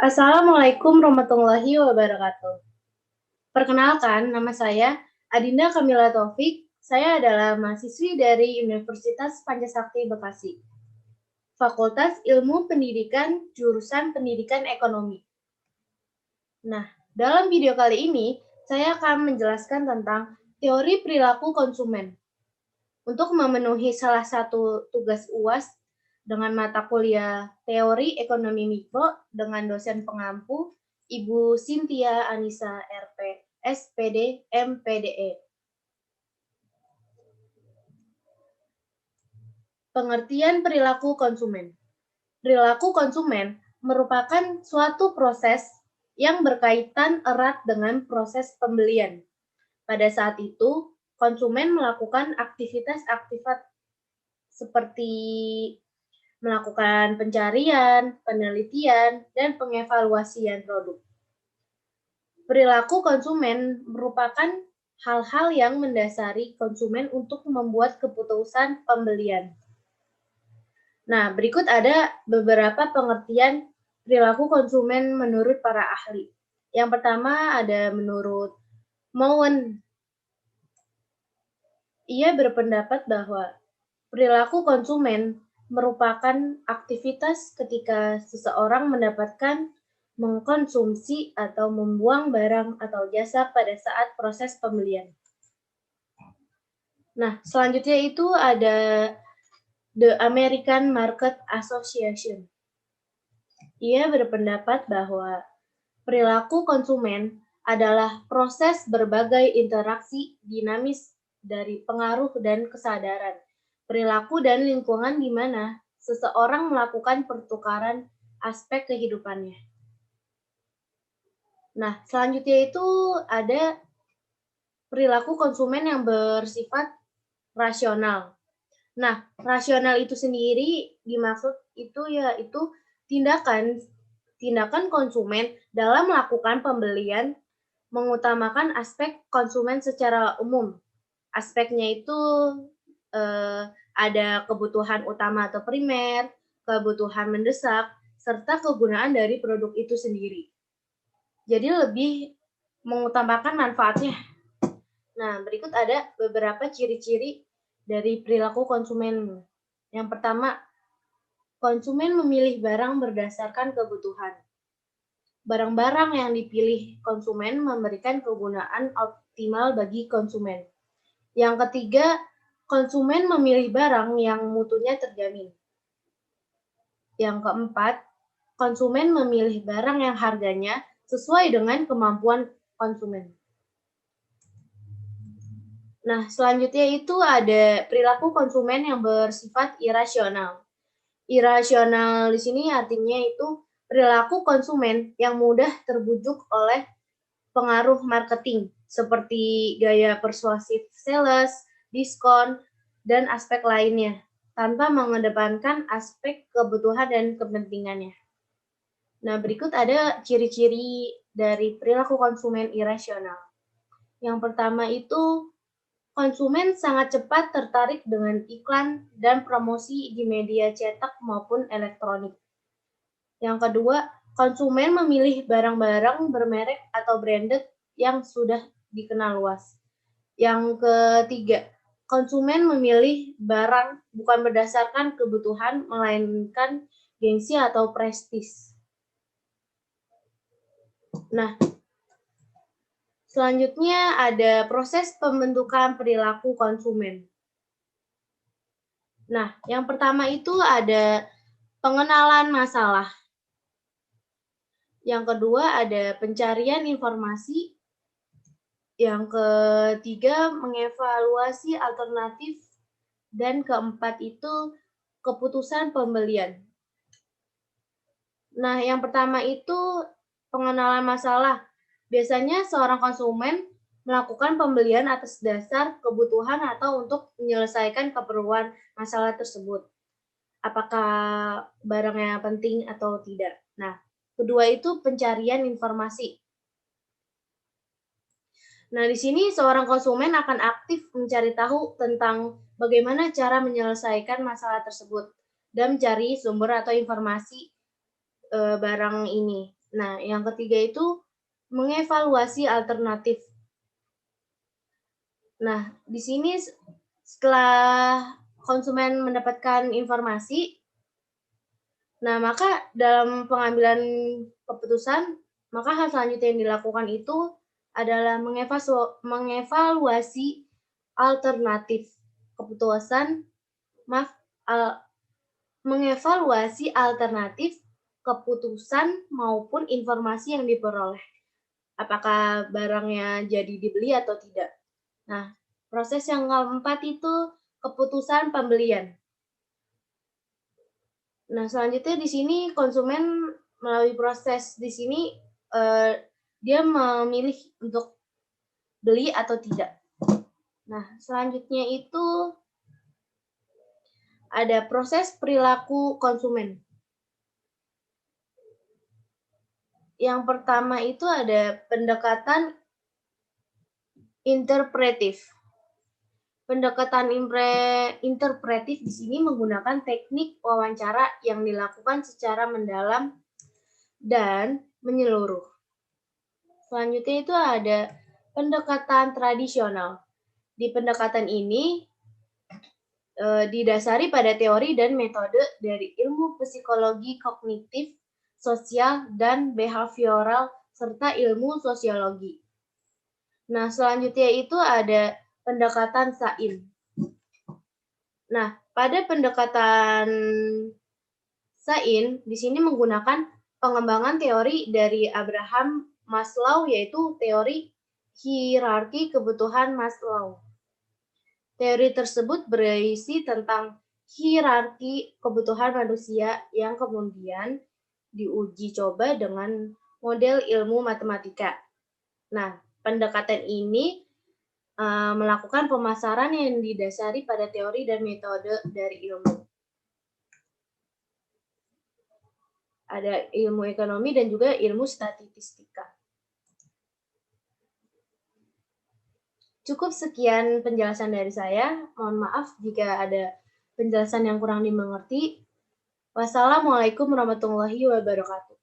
Assalamualaikum warahmatullahi wabarakatuh. Perkenalkan, nama saya Adinda Kamila Taufik. Saya adalah mahasiswi dari Universitas Pancasakti Bekasi, Fakultas Ilmu Pendidikan, jurusan Pendidikan Ekonomi. Nah, dalam video kali ini, saya akan menjelaskan tentang teori perilaku konsumen. Untuk memenuhi salah satu tugas UAS dengan mata kuliah Teori Ekonomi Mikro dengan dosen pengampu Ibu Cynthia Anissa RP, SPD, MPDE. Pengertian perilaku konsumen. Perilaku konsumen merupakan suatu proses yang berkaitan erat dengan proses pembelian. Pada saat itu, konsumen melakukan aktivitas-aktivitas seperti melakukan pencarian, penelitian, dan pengevaluasian produk. Perilaku konsumen merupakan hal-hal yang mendasari konsumen untuk membuat keputusan pembelian. Nah, berikut ada beberapa pengertian perilaku konsumen menurut para ahli. Yang pertama ada menurut Mowen. Ia berpendapat bahwa perilaku konsumen merupakan aktivitas ketika seseorang mendapatkan, mengkonsumsi, atau membuang barang atau jasa pada saat proses pembelian. Nah, selanjutnya itu ada The American Market Association. Ia berpendapat bahwa perilaku konsumen adalah proses berbagai interaksi dinamis dari pengaruh dan kesadaran, perilaku dan lingkungan di mana seseorang melakukan pertukaran aspek kehidupannya. Nah, selanjutnya itu ada perilaku konsumen yang bersifat rasional. Nah, rasional itu sendiri dimaksud itu yaitu tindakan konsumen dalam melakukan pembelian mengutamakan aspek konsumen secara umum. Aspeknya itu ada kebutuhan utama atau primer, kebutuhan mendesak, serta kegunaan dari produk itu sendiri. Jadi lebih mengutamakan manfaatnya. Nah, berikut ada beberapa ciri-ciri dari perilaku konsumen. Yang pertama, konsumen memilih barang berdasarkan kebutuhan. Barang-barang yang dipilih konsumen memberikan kegunaan optimal bagi konsumen. Yang ketiga, konsumen memilih barang yang mutunya terjamin. Yang keempat, konsumen memilih barang yang harganya sesuai dengan kemampuan konsumen. Nah, selanjutnya itu ada perilaku konsumen yang bersifat irasional. Irasional di sini artinya itu perilaku konsumen yang mudah terbujuk oleh pengaruh marketing seperti gaya persuasif sales, diskon, dan aspek lainnya, tanpa mengedepankan aspek kebutuhan dan kepentingannya. Nah, berikut ada ciri-ciri dari perilaku konsumen irasional. Yang pertama itu konsumen sangat cepat tertarik dengan iklan dan promosi di media cetak maupun elektronik. Yang kedua, konsumen memilih barang-barang bermerek atau branded yang sudah dikenal luas. Yang ketiga, konsumen memilih barang bukan berdasarkan kebutuhan, melainkan gengsi atau prestis. Nah, selanjutnya ada proses pembentukan perilaku konsumen. Nah, yang pertama itu ada pengenalan masalah. Yang kedua ada pencarian informasi. Yang ketiga mengevaluasi alternatif. Dan keempat itu keputusan pembelian. Nah, yang pertama itu pengenalan masalah. Biasanya seorang konsumen melakukan pembelian atas dasar kebutuhan atau untuk menyelesaikan keperluan masalah tersebut. Apakah barangnya penting atau tidak. Nah, kedua itu pencarian informasi. Nah, di sini seorang konsumen akan aktif mencari tahu tentang bagaimana cara menyelesaikan masalah tersebut dan mencari sumber atau informasi barang ini. Nah, yang ketiga itu mengevaluasi alternatif. Nah, di sini setelah konsumen mendapatkan informasi, nah maka dalam pengambilan keputusan, maka hal selanjutnya yang dilakukan itu adalah mengevaluasi alternatif keputusan, maaf, mengevaluasi alternatif keputusan maupun informasi yang diperoleh. Apakah barangnya jadi dibeli atau tidak. Nah, proses yang keempat itu keputusan pembelian. Nah, selanjutnya di sini konsumen melalui proses di sini dia memilih untuk beli atau tidak. Nah, selanjutnya itu ada proses perilaku konsumen. Yang pertama itu ada pendekatan interpretif. Pendekatan interpretif di sini menggunakan teknik wawancara yang dilakukan secara mendalam dan menyeluruh. Selanjutnya itu ada pendekatan tradisional. Di pendekatan ini didasari pada teori dan metode dari ilmu psikologi kognitif, sosial, dan behavioral, serta ilmu sosiologi. Nah, selanjutnya itu ada pendekatan Sain. Nah, pada pendekatan Sain, di sini menggunakan pengembangan teori dari Abraham Maslow, yaitu teori hierarki kebutuhan Maslow. Teori tersebut berisi tentang hierarki kebutuhan manusia yang kemudian diuji coba dengan model ilmu matematika. Nah, pendekatan ini melakukan pemasaran yang didasari pada teori dan metode dari ilmu. Ada ilmu ekonomi dan juga ilmu statistika. Cukup sekian penjelasan dari saya. Mohon maaf jika ada penjelasan yang kurang dimengerti. Wassalamualaikum warahmatullahi wabarakatuh.